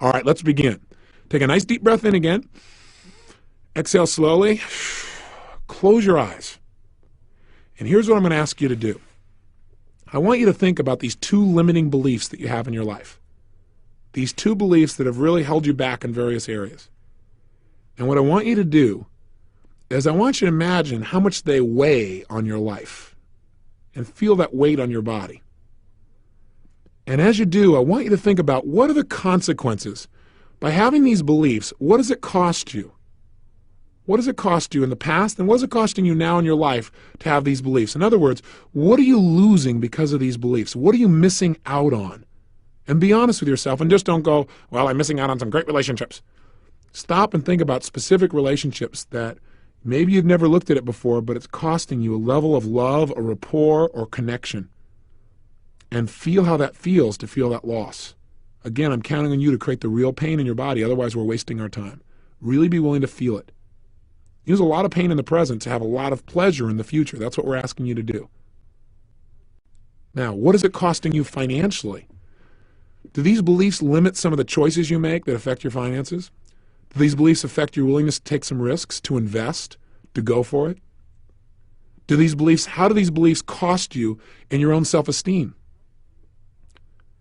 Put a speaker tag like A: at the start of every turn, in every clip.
A: All right, let's begin. Take a nice deep breath in again. Exhale slowly. Close your eyes. And here's what I'm going to ask you to do. I want you to think about these two limiting beliefs that you have in your life. These two beliefs that have really held you back in various areas. And what I want you to do is I want you to imagine how much they weigh on your life and feel that weight on your body. And as you do, I want you to think about what are the consequences. By having these beliefs, what does it cost you? What does it cost you in the past, and what is it costing you now in your life to have these beliefs? In other words, what are you losing because of these beliefs? What are you missing out on? And be honest with yourself, and just don't go, well, I'm missing out on some great relationships. Stop and think about specific relationships that maybe you've never looked at it before, but it's costing you a level of love, a rapport, or connection. And feel how that feels to feel that loss. Again, I'm counting on you to create the real pain in your body, otherwise we're wasting our time. Really be willing to feel it. Use a lot of pain in the present to have a lot of pleasure in the future. That's what we're asking you to do. Now, what is it costing you financially? Do these beliefs limit some of the choices you make that affect your finances? Do these beliefs affect your willingness to take some risks, to invest, to go for it? How do these beliefs cost you in your own self-esteem?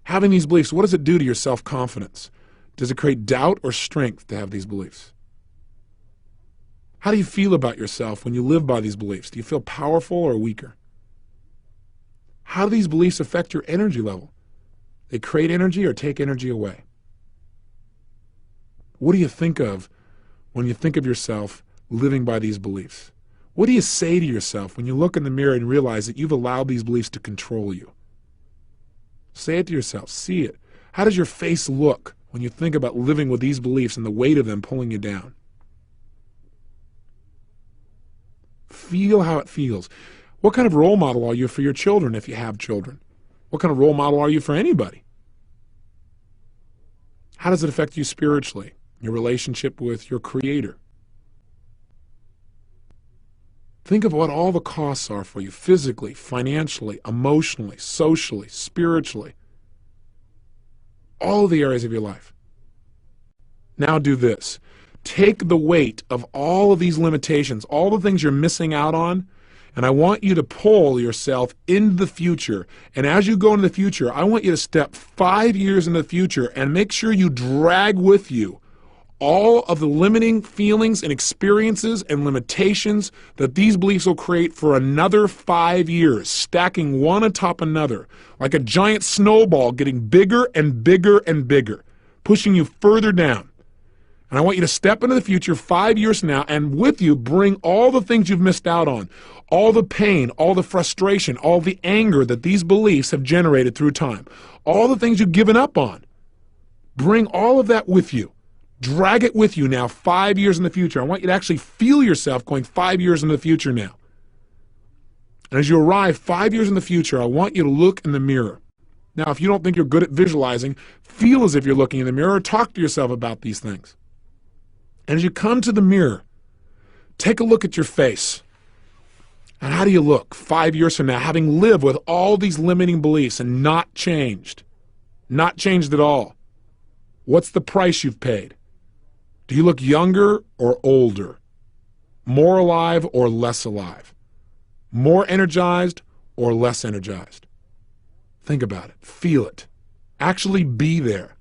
A: Having these beliefs, what does it do to your self-confidence? Does it create doubt or strength to have these beliefs? How do you feel about yourself when you live by these beliefs? Do you feel powerful or weaker? How do these beliefs affect your energy level? They create energy or take energy away? What do you think of when you think of yourself living by these beliefs? What do you say to yourself when you look in the mirror and realize that you've allowed these beliefs to control you? Say it to yourself. See it. How does your face look when you think about living with these beliefs and the weight of them pulling you down? Feel how it feels. What kind of role model are you for your children if you have children? What kind of role model are you for anybody? How does it affect you spiritually, your relationship with your Creator? Think of what all the costs are for you physically, financially, emotionally, socially, spiritually. All the areas of your life. Now do this. Take the weight of all of these limitations, all the things you're missing out on, and I want you to pull yourself into the future. And as you go into the future, I want you to step 5 years into the future and make sure you drag with you all of the limiting feelings and experiences and limitations that these beliefs will create for another 5 years, stacking one atop another, like a giant snowball getting bigger and bigger and bigger, pushing you further down. And I want you to step into the future 5 years from now and with you bring all the things you've missed out on, all the pain, all the frustration, all the anger that these beliefs have generated through time, all the things you've given up on. Bring all of that with you. Drag it with you now 5 years in the future. I want you to actually feel yourself going 5 years into the future now. And as you arrive 5 years in the future, I want you to look in the mirror. Now, if you don't think you're good at visualizing, feel as if you're looking in the mirror, talk to yourself about these things. And as you come to the mirror, take a look at your face. And how do you look 5 years from now, having lived with all these limiting beliefs and not changed? Not changed at all. What's the price you've paid? Do you look younger or older? More alive or less alive? More energized or less energized? Think about it. Feel it. Actually be there.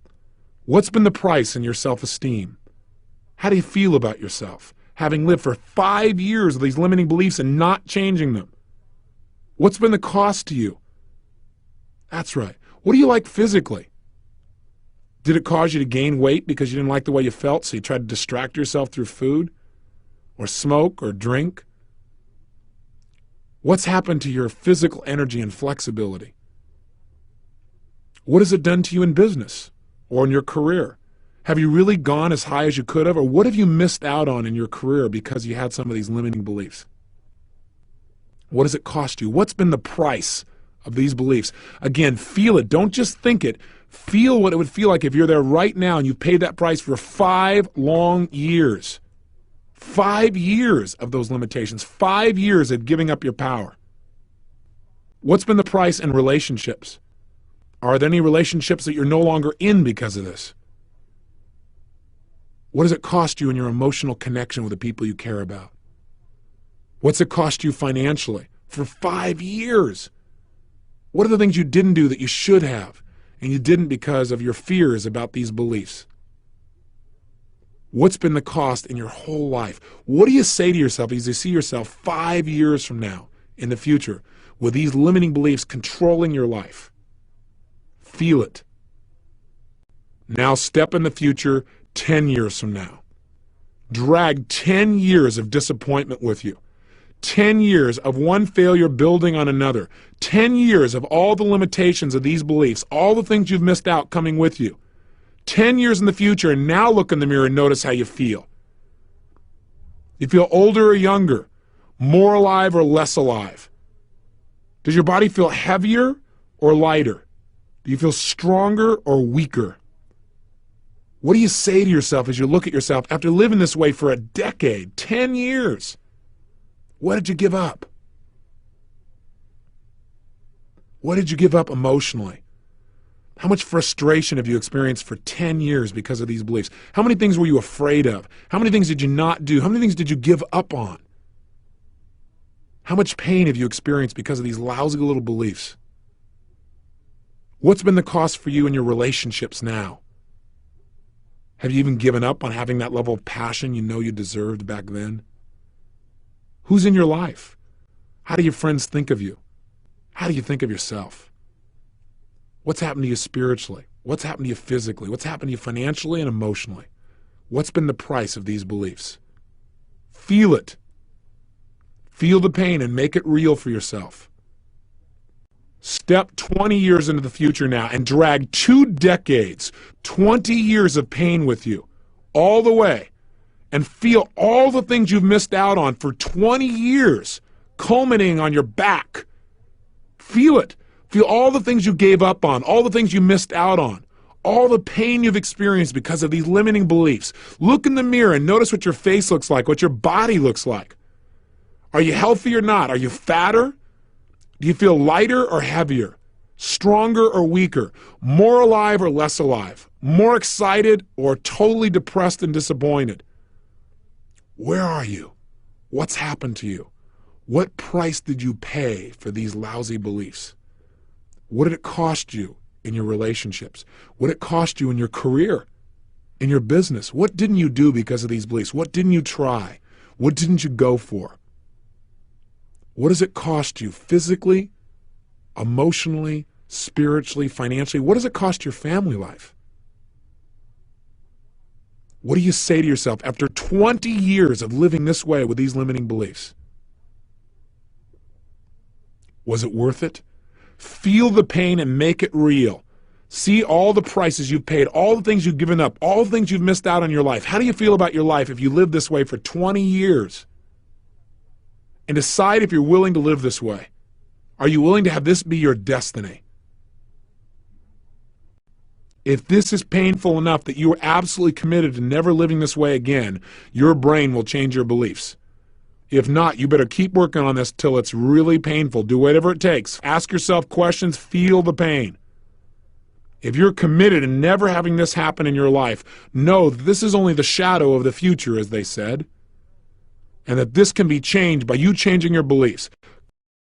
A: What's been the price in your self-esteem? How do you feel about yourself, having lived for 5 years of these limiting beliefs and not changing them? What's been the cost to you? That's right. What do you like physically? Did it cause you to gain weight because you didn't like the way you felt, so you tried to distract yourself through food or smoke or drink? What's happened to your physical energy and flexibility? What has it done to you in business or in your career? Have you really gone as high as you could have, or what have you missed out on in your career because you had some of these limiting beliefs? What does it cost you? What's been the price of these beliefs? Again, feel it. Don't just think it. Feel what it would feel like if you're there right now and you paid that price for 5 long years. 5 years of those limitations. 5 years of giving up your power. What's been the price in relationships? Are there any relationships that you're no longer in because of this? What does it cost you in your emotional connection with the people you care about? What's it cost you financially for 5 years? What are the things you didn't do that you should have, and you didn't because of your fears about these beliefs? What's been the cost in your whole life? What do you say to yourself as you see yourself 5 years from now in the future with these limiting beliefs controlling your life? Feel it. Now step in the future 10 years from now. Drag 10 years of disappointment with you. 10 years of one failure building on another. 10 years of all the limitations of these beliefs, all the things you've missed out coming with you. 10 years in the future, and now look in the mirror and notice how you feel. You feel older or younger, more alive or less alive? Does your body feel heavier or lighter? Do you feel stronger or weaker? What do you say to yourself as you look at yourself after living this way for a decade, 10 years? What did you give up? What did you give up emotionally? How much frustration have you experienced for 10 years because of these beliefs? How many things were you afraid of? How many things did you not do? How many things did you give up on? How much pain have you experienced because of these lousy little beliefs? What's been the cost for you in your relationships now? Have you even given up on having that level of passion you know you deserved back then? Who's in your life? How do your friends think of you? How do you think of yourself? What's happened to you spiritually? What's happened to you physically? What's happened to you financially and emotionally? What's been the price of these beliefs? Feel it. Feel the pain and make it real for yourself. Step 20 years into the future now and drag 2 decades, 20 years of pain with you, all the way, and feel all the things you've missed out on for 20 years, culminating on your back. Feel it. Feel all the things you gave up on, all the things you missed out on, all the pain you've experienced because of these limiting beliefs. Look in the mirror and notice what your face looks like, what your body looks like. Are you healthy or not? Are you fatter? Do you feel lighter or heavier? Stronger or weaker? More alive or less alive? More excited or totally depressed and disappointed? Where are you? What's happened to you? What price did you pay for these lousy beliefs? What did it cost you in your relationships? What did it cost you in your career, in your business? What didn't you do because of these beliefs? What didn't you try? What didn't you go for? What does it cost you physically, emotionally, spiritually, financially? What does it cost your family life? What do you say to yourself after 20 years of living this way with these limiting beliefs? Was it worth it? Feel the pain and make it real. See all the prices you've paid, all the things you've given up, all the things you've missed out on your life. How do you feel about your life if you live this way for 20 years? And decide if you're willing to live this way. Are you willing to have this be your destiny? If this is painful enough that you are absolutely committed to never living this way again, your brain will change your beliefs. If not, you better keep working on this till it's really painful. Do whatever it takes. Ask yourself questions. Feel the pain. If you're committed to never having this happen in your life, know that this is only the shadow of the future, as they said, and that this can be changed by you changing your beliefs.